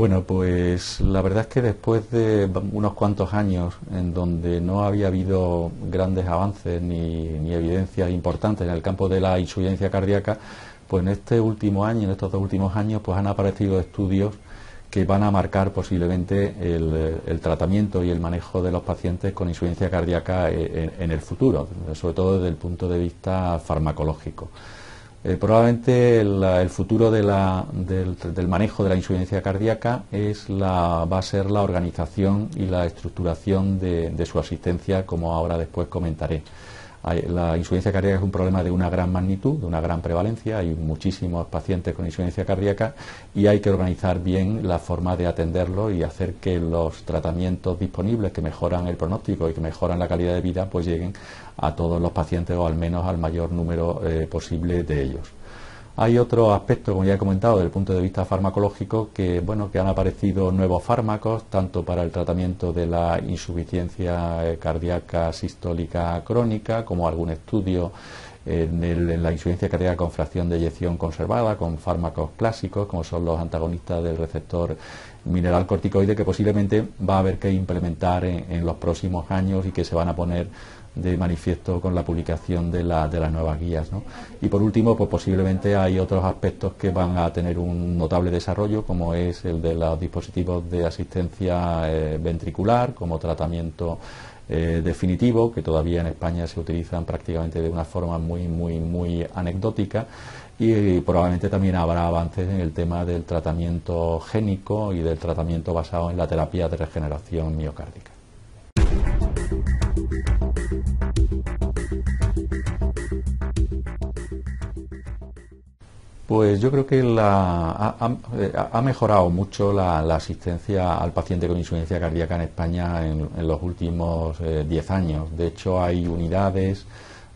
Bueno, pues la verdad es que después de unos cuantos años en donde no había habido grandes avances ni evidencias importantes en el campo de la insuficiencia cardíaca, pues en este último año, en estos dos últimos años, pues han aparecido estudios que van a marcar posiblemente el tratamiento y el manejo de los pacientes con insuficiencia cardíaca en el futuro, sobre todo desde el punto de vista farmacológico. Probablemente el futuro del manejo de la insuficiencia cardíaca va a ser la organización y la estructuración de su asistencia, como ahora después comentaré. La insuficiencia cardíaca es un problema de una gran magnitud, de una gran prevalencia, hay muchísimos pacientes con insuficiencia cardíaca y hay que organizar bien la forma de atenderlo y hacer que los tratamientos disponibles que mejoran el pronóstico y que mejoran la calidad de vida pues lleguen a todos los pacientes o al menos al mayor número posible de ellos. Hay otro aspecto, como ya he comentado, desde el punto de vista farmacológico, que han aparecido nuevos fármacos, tanto para el tratamiento de la insuficiencia cardíaca sistólica crónica, como algún estudio en la insuficiencia cardíaca con fracción de eyección conservada, con fármacos clásicos, como son los antagonistas del receptor mineral corticoide, que posiblemente va a haber que implementar en los próximos años y que se van a poner de manifiesto con la publicación de las nuevas guías, ¿no? Y por último, pues posiblemente hay otros aspectos que van a tener un notable desarrollo, como es el de los dispositivos de asistencia ventricular como tratamiento definitivo, que todavía en España se utilizan prácticamente de una forma muy anecdótica, y probablemente también habrá avances en el tema del tratamiento génico y del tratamiento basado en la terapia de regeneración miocárdica. Pues yo creo que ha mejorado mucho la asistencia al paciente con insuficiencia cardíaca en España en los últimos 10 años. De hecho, hay unidades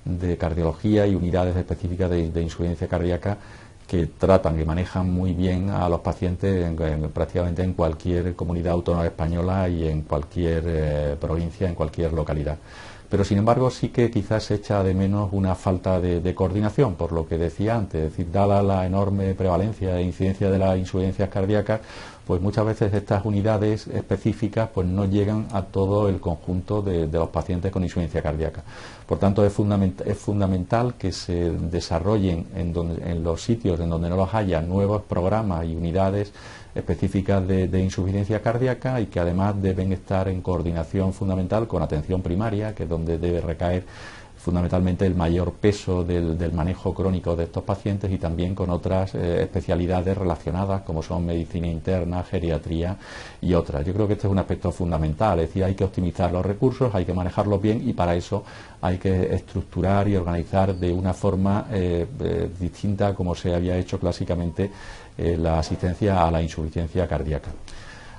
de cardiología y unidades específicas de insuficiencia cardíaca que tratan y manejan muy bien a los pacientes prácticamente en cualquier comunidad autónoma española y en cualquier provincia, en cualquier localidad. Pero sin embargo sí que quizás se echa de menos una falta de coordinación, por lo que decía antes, es decir, dada la enorme prevalencia e incidencia de las insuficiencias cardíacas, pues muchas veces estas unidades específicas pues no llegan a todo el conjunto de los pacientes con insuficiencia cardíaca. Por tanto, es fundamental que se desarrollen en los sitios en donde no los haya nuevos programas y unidades específicas de insuficiencia cardíaca y que además deben estar en coordinación fundamental con atención primaria, que es donde debe recaer fundamentalmente el mayor peso del manejo crónico de estos pacientes, y también con otras especialidades relacionadas como son medicina interna, geriatría y otras. Yo creo que este es un aspecto fundamental, es decir, hay que optimizar los recursos, hay que manejarlos bien y para eso hay que estructurar y organizar de una forma distinta como se había hecho clásicamente la asistencia a la insuficiencia cardíaca.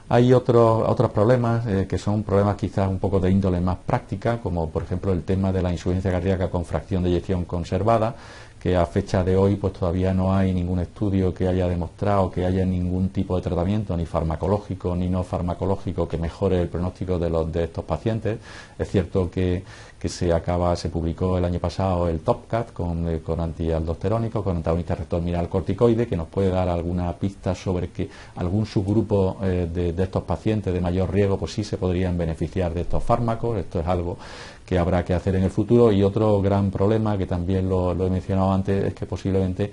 Hay otros problemas que son problemas quizás un poco de índole más práctica, como por ejemplo el tema de la insuficiencia cardíaca con fracción de eyección conservada, que a fecha de hoy pues todavía no hay ningún estudio que haya demostrado que haya ningún tipo de tratamiento, ni farmacológico ni no farmacológico, que mejore el pronóstico de estos pacientes. Es cierto que se publicó el año pasado el TopCat con antialdosterónicos, con antagonistas receptor mineral corticoide, que nos puede dar alguna pista sobre que algún subgrupo de estos pacientes de mayor riesgo pues sí se podrían beneficiar de estos fármacos. Esto es algo que habrá que hacer en el futuro. Y otro gran problema, que también lo he mencionado antes, es que posiblemente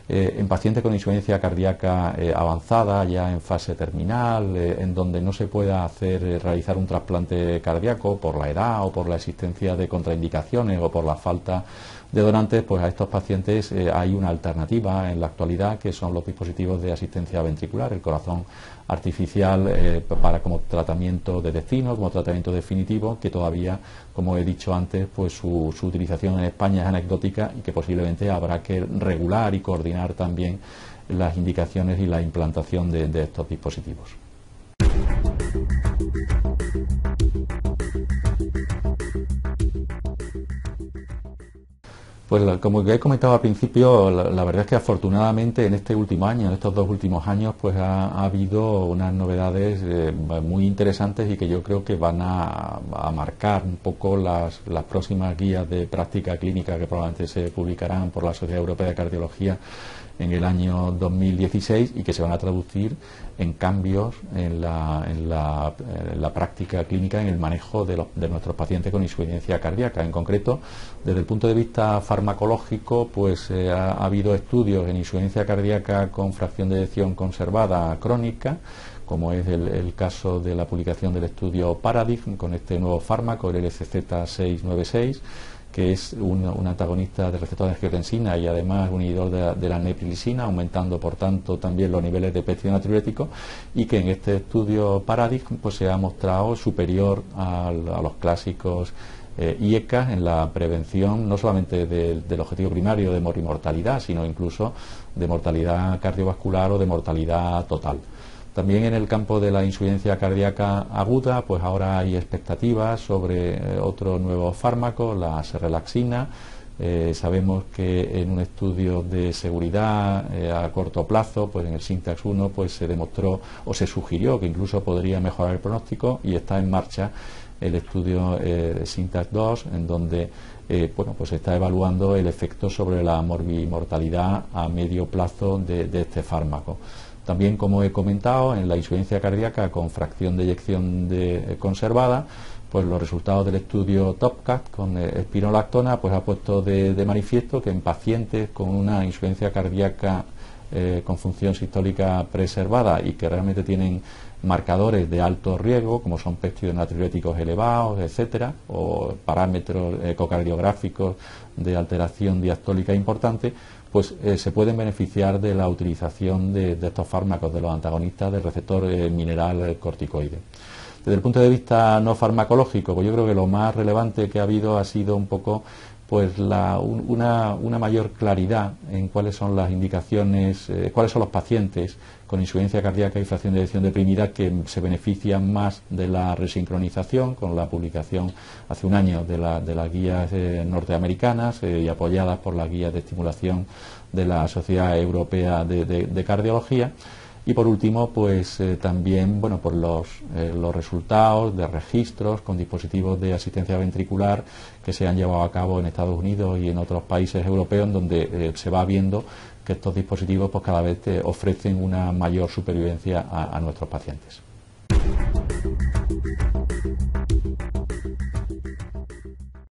en pacientes con insuficiencia cardíaca avanzada, ya en fase terminal, en donde no se pueda realizar un trasplante cardíaco por la edad o por la existencia de contraindicaciones o por la falta de donantes, pues a estos pacientes hay una alternativa en la actualidad, que son los dispositivos de asistencia ventricular, el corazón artificial como tratamiento de destino, como tratamiento definitivo, que todavía, como he dicho antes, pues su utilización en España es anecdótica y que posiblemente habrá que regular y coordinar también las indicaciones y la implantación de estos dispositivos. Pues como he comentado al principio, la verdad es que afortunadamente en este último año, en estos dos últimos años, pues ha habido unas novedades muy interesantes y que yo creo que van a marcar un poco las próximas guías de práctica clínica que probablemente se publicarán por la Sociedad Europea de Cardiología en el año 2016 y que se van a traducir en cambios en la práctica clínica, en el manejo de nuestros pacientes con insuficiencia cardíaca. En concreto, desde el punto de vista farmacológico, pues ha habido estudios en insuficiencia cardíaca con fracción de eyección conservada crónica, como es el caso de la publicación del estudio Paradigm con este nuevo fármaco, el LCZ696, que es un antagonista del receptor de angiotensina y además un inhibidor de la neprilisina, aumentando por tanto también los niveles de péptido natriurético, y que en este estudio Paradigm pues se ha mostrado superior a los clásicos IECA en la prevención no solamente del objetivo primario de morimortalidad, sino incluso de mortalidad cardiovascular o de mortalidad total. También en el campo de la insuficiencia cardíaca aguda, pues ahora hay expectativas sobre otro nuevo fármaco, la serrelaxina. Sabemos que en un estudio de seguridad a corto plazo, pues en el SYNTAX 1, pues se demostró o se sugirió que incluso podría mejorar el pronóstico, y está en marcha el estudio SYNTAX 2, en donde pues se está evaluando el efecto sobre la morbimortalidad a medio plazo de este fármaco. También, como he comentado, en la insuficiencia cardíaca con fracción de eyección conservada, pues los resultados del estudio TOPCAT con espironolactona pues ha puesto de manifiesto que en pacientes con una insuficiencia cardíaca con función sistólica preservada y que realmente tienen marcadores de alto riesgo, como son péptidos natriuréticos elevados, etcétera, o parámetros ecocardiográficos de alteración diastólica importante, pues se pueden beneficiar de la utilización de estos fármacos, de los antagonistas del receptor mineral corticoide. Desde el punto de vista no farmacológico, pues yo creo que lo más relevante que ha habido ha sido un poco pues una mayor claridad en cuáles son las indicaciones, cuáles son los pacientes con insuficiencia cardíaca y fracción de eyección deprimida que se benefician más de la resincronización, con la publicación hace un año de las guías norteamericanas y apoyadas por las guías de estimulación de la Sociedad Europea de Cardiología. Y por último, pues también por los resultados de registros con dispositivos de asistencia ventricular que se han llevado a cabo en Estados Unidos y en otros países europeos, en donde se va viendo que estos dispositivos pues cada vez ofrecen una mayor supervivencia a nuestros pacientes.